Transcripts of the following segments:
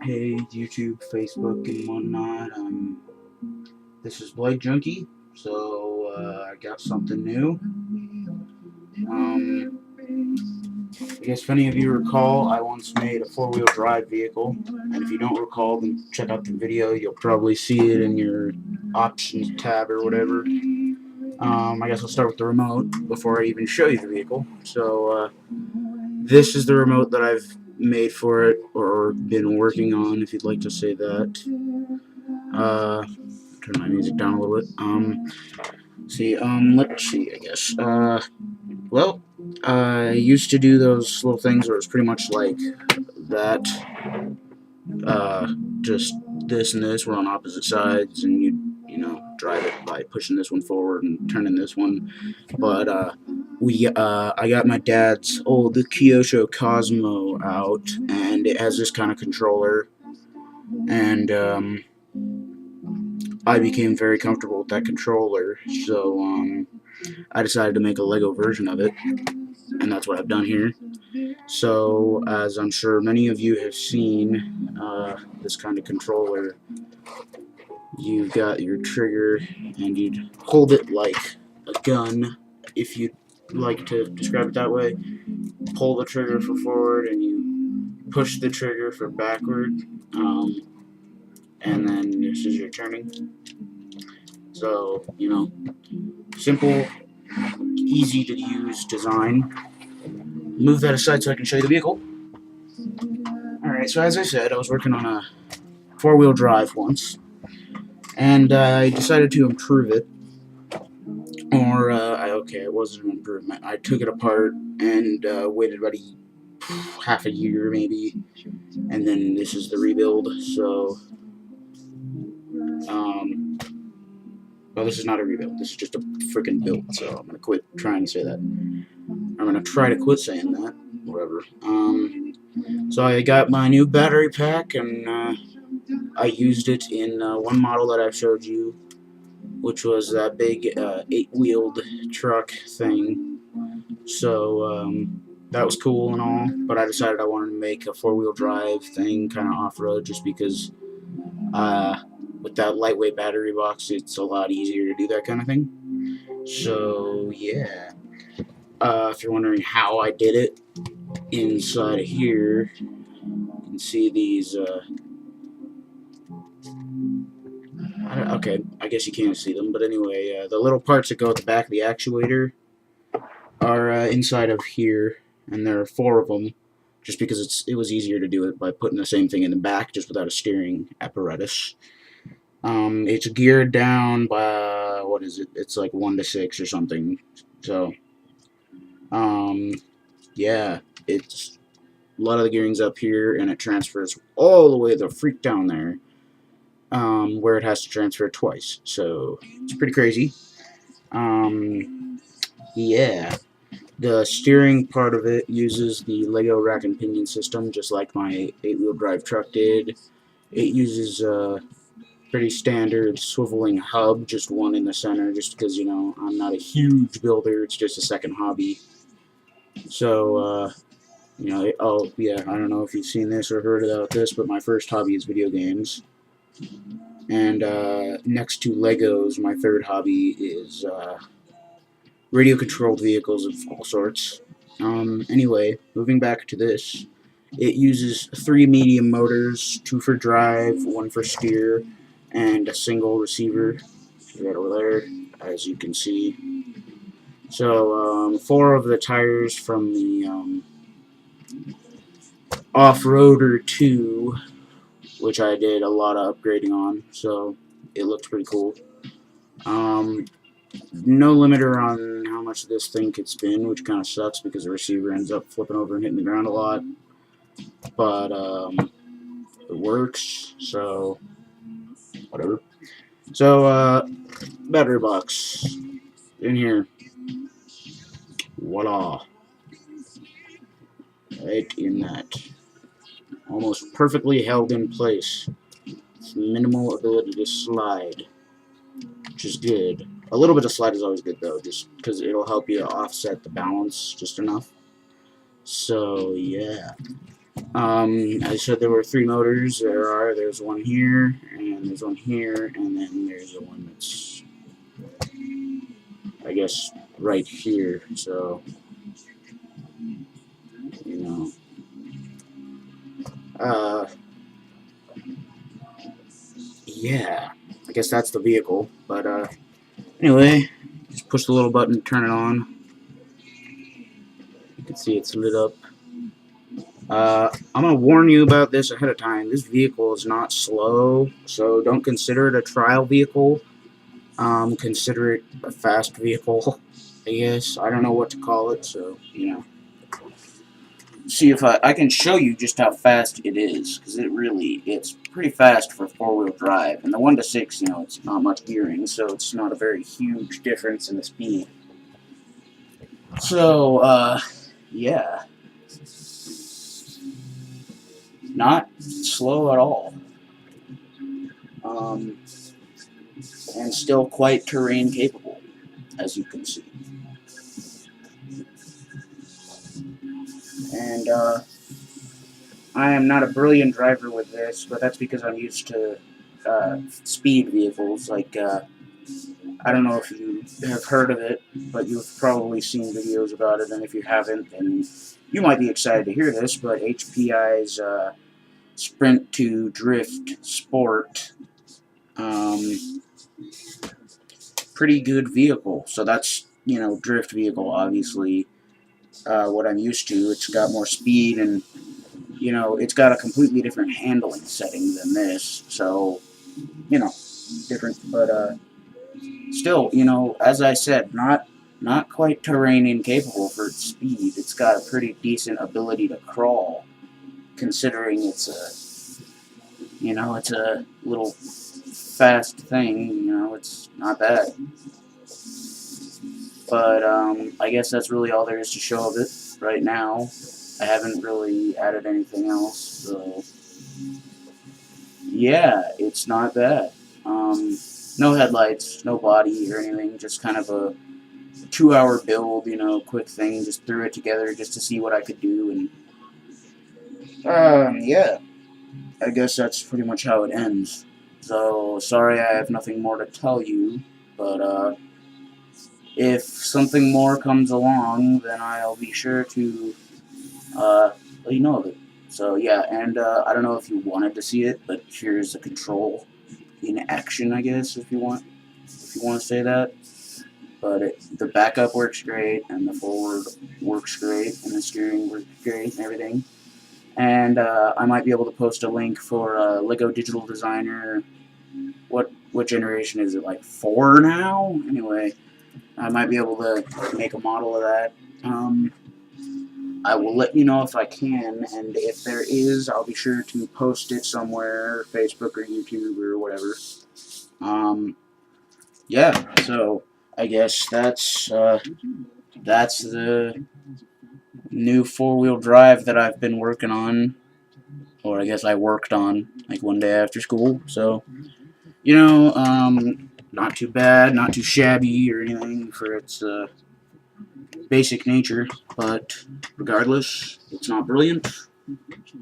Hey, YouTube, Facebook, and whatnot. This is Blade Junkie. So I got something new. I guess if any of you recall, I once made a four-wheel drive vehicle, and if you don't recall, then check out the video. You'll probably see it in your options tab or whatever. I guess I'll start with the remote before I even show you the vehicle. So this is the remote that I've made for it, or been working on, if you'd like to say that. Turn my music down a little bit. Let's see, I guess. Well, I used to do those little things where it's pretty much like that. Just this and this were on opposite sides, and you drive it by pushing this one forward and turning this one. But, I got my dad's old Kyosho Cosmo out, and it has this kind of controller, and, I became very comfortable with that controller, so I decided to make a Lego version of it, and that's what I've done here. So, as I'm sure many of you have seen, this kind of controller, you've got your trigger, and you'd hold it like a gun, if you'd like to describe it that way. Pull the trigger for forward, and you push the trigger for backward, and then this is your turning. So, simple, easy to use design. Move that aside so I can show you the vehicle. Alright, so as I said, I was working on a four-wheel drive once, and I decided to improve it. Okay, it wasn't an improvement. I took it apart and waited about half a year maybe, and then this is the rebuild. So, well, this is not a rebuild. This is just a freaking build. So I'm gonna quit trying to say that. I'm gonna try to quit saying that. Whatever. So I got my new battery pack, and I used it in one model that I showed you, which was that big 8-wheeled truck thing. So that was cool and all, but I decided I wanted to make a four-wheel drive thing, kind of off-road, just because with that lightweight battery box, it's a lot easier to do that kind of thing. So yeah, if you're wondering how I did it, inside of here, you can see these. Okay, I guess you can't see them, but anyway, the little parts that go at the back of the actuator are inside of here, and there are 4 of them, just because it was easier to do it by putting the same thing in the back, just without a steering apparatus. It's geared down by, what is it? It's like 1 to 6 or something. So, yeah, it's a lot of the gearing's up here, and it transfers all the way the freak down there, where it has to transfer twice. So it's pretty crazy. Yeah. The steering part of it uses the Lego rack and pinion system, just like my 8-wheel drive truck did. It uses a pretty standard swiveling hub, just one in the center, just because, I'm not a huge builder, it's just a second hobby. So, oh, yeah, I don't know if you've seen this or heard about this, but my first hobby is video games. And next to Legos, my third hobby is radio-controlled vehicles of all sorts. Anyway, moving back to this, it uses 3 medium motors, 2 for drive, 1 for steer, and a single receiver right over there, as you can see. So, 4 of the tires from the Off-Roader 2, which I did a lot of upgrading on, so it looked pretty cool. No limiter on how much this thing could spin, which kind of sucks because the receiver ends up flipping over and hitting the ground a lot. But it works, so whatever. So battery box in here. Voila. Right in that. Almost perfectly held in place. With minimal ability to slide, which is good. A little bit of slide is always good, though, just because it'll help you offset the balance just enough. So, yeah. I said there were 3 motors. There's one here, and there's one here, and then there's the one that's, I guess, right here. So, you know, yeah, I guess that's the vehicle. But anyway, just push the little button, turn it on. You can see it's lit up. I'm gonna warn you about this ahead of time. This vehicle is not slow, so don't consider it a trial vehicle. Consider it a fast vehicle, I guess. I don't know what to call it, so, you know. See if I can show you just how fast it is, because it's pretty fast for 4-wheel drive. And the 1 to 6, you know, it's not much gearing, so it's not a very huge difference in the speed. So, yeah. Not slow at all. And still quite terrain capable, as you can see. And I am not a brilliant driver with this, but that's because I'm used to speed vehicles. Like, I don't know if you have heard of it, but you've probably seen videos about it, and if you haven't, then you might be excited to hear this, but HPI's Sprint to Drift Sport, pretty good vehicle. So that's, you know, drift vehicle, obviously, what I'm used to. It's got more speed, and, you know, it's got a completely different handling setting than this, so, you know, different, but, still, you know, as I said, not quite terrain incapable for its speed. It's got a pretty decent ability to crawl, considering it's a, you know, it's a little fast thing, you know, it's not bad. But, I guess that's really all there is to show of it right now. I haven't really added anything else, so, yeah, it's not bad. No headlights, no body or anything, just kind of a 2-hour build, you know, quick thing, just threw it together just to see what I could do, and, yeah, I guess that's pretty much how it ends. So, sorry I have nothing more to tell you, but, if something more comes along, then I'll be sure to, let you know of it. So, yeah, and, I don't know if you wanted to see it, but here's the control in action, I guess, if you want to say that. But the backup works great, and the forward works great, and the steering works great, and everything. And I might be able to post a link for Lego Digital Designer. What generation is it? Like 4 now? Anyway, I might be able to make a model of that. I will let you know if I can, and if there is, I'll be sure to post it somewhere, Facebook or YouTube or whatever. Yeah, so I guess that's the new 4-wheel drive that I've been working on, or I guess I worked on, like, one day after school. So, you know, not too bad, not too shabby or anything for its basic nature, but regardless, it's not brilliant.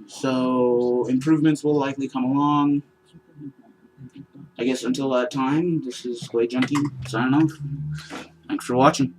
So improvements will likely come along. I guess until that time, this is Clay Junkie signing off. Thanks for watching.